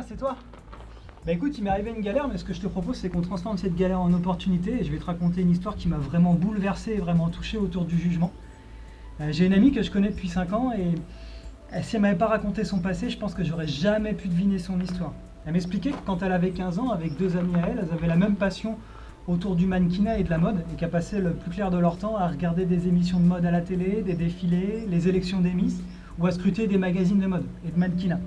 c'est toi? Bah écoute, il m'est arrivé une galère, mais ce que je te propose, c'est qu'on transforme cette galère en opportunité, et je vais te raconter une histoire qui m'a vraiment bouleversé et vraiment touché autour du jugement. J'ai une amie que je connais depuis 5 ans, et si elle m'avait pas raconté son passé, je pense que j'aurais jamais pu deviner son histoire. Elle m'expliquait que quand elle avait 15 ans, avec 2 amis à elle, elles avaient la même passion autour du mannequinat et de la mode, et qu'elles passaient le plus clair de leur temps à regarder des émissions de mode à la télé, des défilés, les élections des Miss, ou à scruter des magazines de mode et de mannequinat.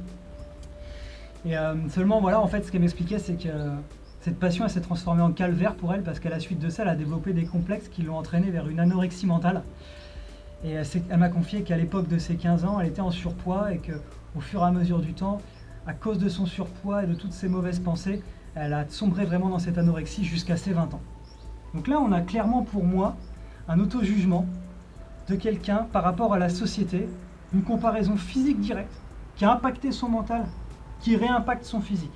Et seulement, voilà, en fait, ce qu'elle m'expliquait, c'est que cette passion, elle s'est transformée en calvaire pour elle, parce qu'à la suite de ça, elle a développé des complexes qui l'ont entraînée vers une anorexie mentale. Et elle m'a confié qu'à l'époque de ses 15 ans, elle était en surpoids, et qu'au fur et à mesure du temps, à cause de son surpoids et de toutes ses mauvaises pensées, elle a sombré vraiment dans cette anorexie jusqu'à ses 20 ans. Donc là, on a clairement pour moi un auto-jugement de quelqu'un par rapport à la société, une comparaison physique directe qui a impacté son mental, qui réimpacte son physique.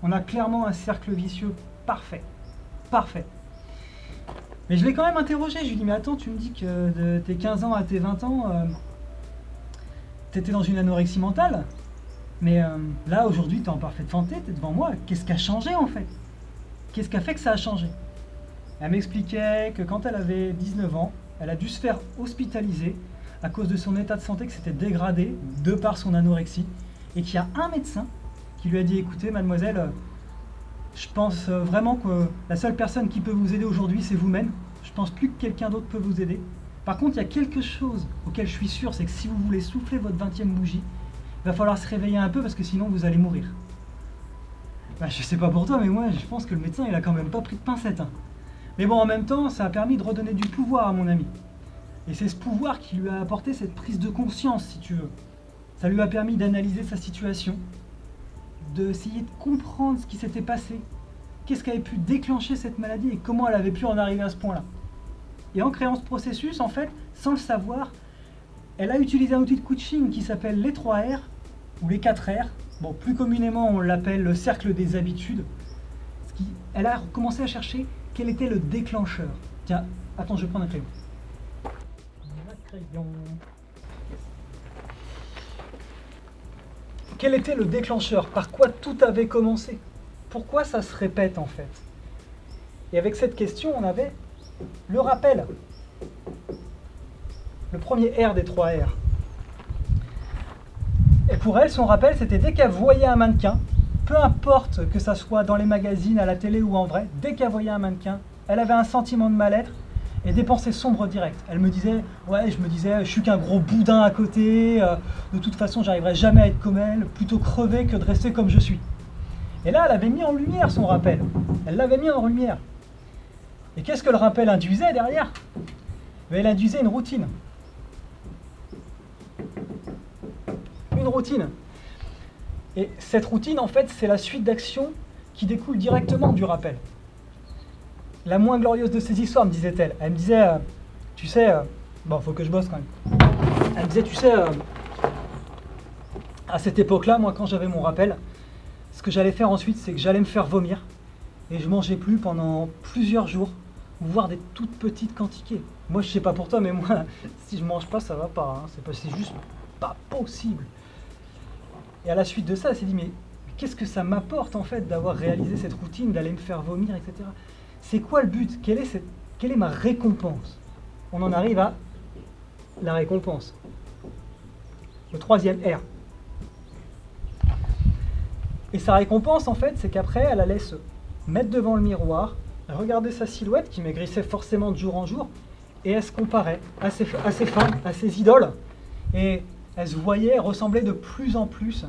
On a clairement un cercle vicieux parfait. Parfait. Mais je l'ai quand même interrogé, je lui ai dit, mais attends, tu me dis que de tes 15 ans à tes 20 ans, tu étais dans une anorexie mentale, mais là, aujourd'hui, tu es en parfaite santé, tu es devant moi, qu'est-ce qui a changé en fait? Qu'est-ce qui a fait que ça a changé? Elle m'expliquait que quand elle avait 19 ans, elle a dû se faire hospitaliser à cause de son état de santé, que c'était dégradé de par son anorexie, et qu'il y a un médecin qui lui a dit, écoutez mademoiselle, je pense vraiment que la seule personne qui peut vous aider aujourd'hui, c'est vous-même. Je pense plus que quelqu'un d'autre peut vous aider. Par contre, il y a quelque chose auquel je suis sûr, c'est que si vous voulez souffler votre 20e bougie, il va falloir se réveiller un peu parce que sinon vous allez mourir. Bah, je sais pas pour toi, mais moi je pense que le médecin il a quand même pas pris de pincette. Hein. Mais bon, en même temps, ça a permis de redonner du pouvoir à mon ami. Et c'est ce pouvoir qui lui a apporté cette prise de conscience, si tu veux. Ça lui a permis d'analyser sa situation, d'essayer de comprendre ce qui s'était passé, qu'est-ce qui avait pu déclencher cette maladie et comment elle avait pu en arriver à ce point-là. Et en créant ce processus, en fait, sans le savoir, elle a utilisé un outil de coaching qui s'appelle les 3 R, ou les 4 R. Bon, plus communément, on l'appelle le cercle des habitudes. Elle a commencé à chercher quel était le déclencheur. Tiens, attends, je vais prendre un crayon. Quel était le déclencheur? Par quoi tout avait commencé? Pourquoi ça se répète en fait? Et avec cette question, on avait le rappel. Le premier R des 3 R. Et pour elle, son rappel, c'était dès qu'elle voyait un mannequin, peu importe que ça soit dans les magazines, à la télé ou en vrai, dès qu'elle voyait un mannequin, elle avait un sentiment de mal-être et des pensées sombres directes. Elle me disait, ouais, je suis qu'un gros boudin à côté, de toute façon, j'arriverai jamais à être comme elle, plutôt crever que de rester comme je suis. Et là, elle avait mis en lumière son rappel. Elle l'avait mis en lumière. Et qu'est-ce que le rappel induisait derrière? Elle induisait une routine. Une routine. Et cette routine, en fait, c'est la suite d'actions qui découle directement du rappel. La moins glorieuse de ces histoires, me disait-elle. Elle me disait, tu sais, bon, faut que je bosse quand même. Elle me disait, tu sais, à cette époque-là, moi, quand j'avais mon rappel, ce que j'allais faire ensuite, c'est que j'allais me faire vomir. Et je mangeais plus pendant plusieurs jours, voire des toutes petites quantités. Moi, je sais pas pour toi, mais moi, si je mange pas, ça va pas. Hein. C'est juste pas possible. Et à la suite de ça, elle s'est dit, mais qu'est-ce que ça m'apporte en fait d'avoir réalisé cette routine, d'aller me faire vomir, etc. C'est quoi le but? Quelle est ma récompense? On en arrive à la récompense. Le 3e R. Et sa récompense, en fait, c'est qu'après, elle allait se mettre devant le miroir, regarder sa silhouette qui maigrissait forcément de jour en jour, et elle se comparait à ses femmes, à ses idoles, et elle se voyait, elle ressemblait de plus en plus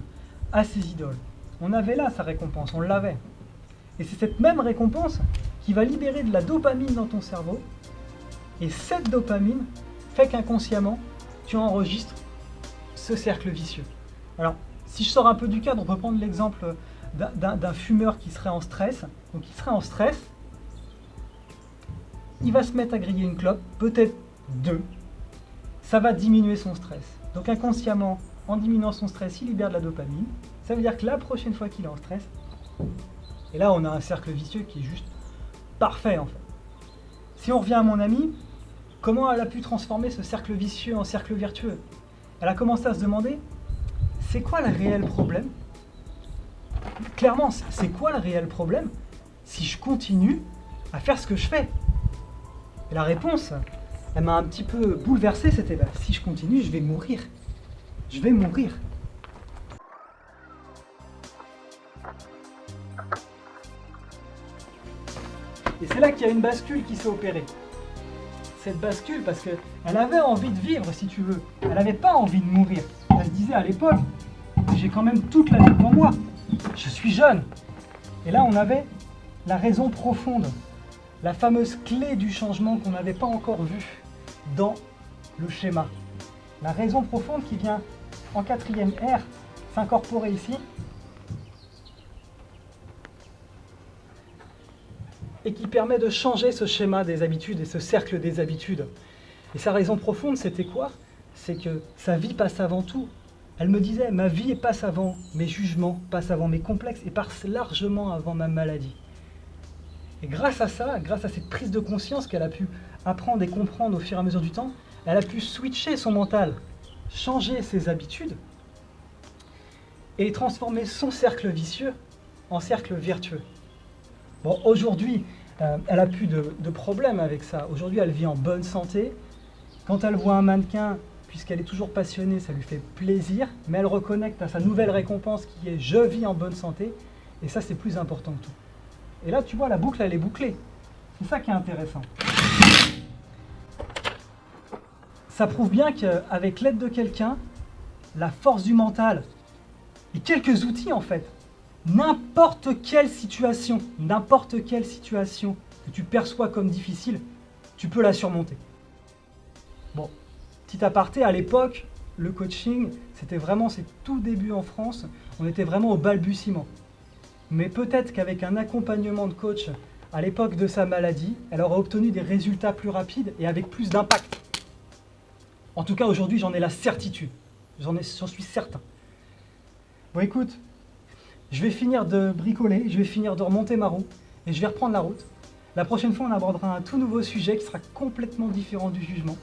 à ses idoles. On avait là sa récompense, on l'avait. Et c'est cette même récompense qui va libérer de la dopamine dans ton cerveau, et cette dopamine fait qu'inconsciemment, tu enregistres ce cercle vicieux. Alors, si je sors un peu du cadre, on peut prendre l'exemple d'un fumeur qui serait en stress. Donc il serait en stress, il va se mettre à griller une clope, peut-être 2. Ça va diminuer son stress. Donc inconsciemment, en diminuant son stress, il libère de la dopamine. Ça veut dire que la prochaine fois qu'il est en stress, et là on a un cercle vicieux qui est juste parfait en fait. Si on revient à mon amie, comment elle a pu transformer ce cercle vicieux en cercle vertueux? Elle a commencé à se demander, c'est quoi le réel problème? clairement, c'est quoi le réel problème si je continue à faire ce que je fais? Et la réponse, elle m'a un petit peu bouleversé, c'était bah, si je continue, je vais mourir. Je vais mourir. Et c'est là qu'il y a une bascule qui s'est opérée. Cette bascule, parce qu'elle avait envie de vivre, si tu veux. Elle n'avait pas envie de mourir. Elle se disait à l'époque, j'ai quand même toute la vie devant moi. Je suis jeune. Et là, on avait la raison profonde, la fameuse clé du changement qu'on n'avait pas encore vue dans le schéma. La raison profonde qui vient en 4e R s'incorporer ici. Et qui permet de changer ce schéma des habitudes et ce cercle des habitudes. Et sa raison profonde, c'était quoi? C'est que sa vie passe avant tout. Elle me disait, ma vie passe avant mes jugements, passe avant mes complexes et passe largement avant ma maladie. Et grâce à ça, grâce à cette prise de conscience qu'elle a pu apprendre et comprendre au fur et à mesure du temps, elle a pu switcher son mental, changer ses habitudes et transformer son cercle vicieux en cercle vertueux. Bon, aujourd'hui, elle a plus de problème avec ça. Aujourd'hui, elle vit en bonne santé. Quand elle voit un mannequin, puisqu'elle est toujours passionnée, ça lui fait plaisir, mais elle reconnecte à sa nouvelle récompense qui est « je vis en bonne santé », et ça, c'est plus important que tout. Et là, tu vois, la boucle, elle est bouclée. C'est ça qui est intéressant. Ça prouve bien qu'avec l'aide de quelqu'un, la force du mental et quelques outils, en fait, n'importe quelle situation que tu perçois comme difficile, tu peux la surmonter. Bon, petit aparté, à l'époque, le coaching, c'était vraiment ses tout débuts en France, on était vraiment au balbutiement. Mais peut-être qu'avec un accompagnement de coach à l'époque de sa maladie, elle aurait obtenu des résultats plus rapides et avec plus d'impact. En tout cas, aujourd'hui, j'en ai la certitude. J'en suis certain. Bon, écoute, je vais finir de bricoler, je vais finir de remonter ma roue et je vais reprendre la route. La prochaine fois, on abordera un tout nouveau sujet qui sera complètement différent du jugement.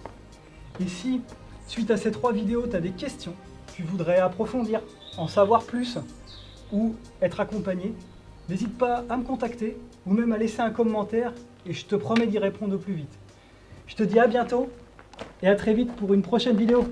Et si, suite à ces 3 vidéos, tu as des questions, tu voudrais approfondir, en savoir plus ou être accompagné, n'hésite pas à me contacter ou même à laisser un commentaire et je te promets d'y répondre au plus vite. Je te dis à bientôt et à très vite pour une prochaine vidéo.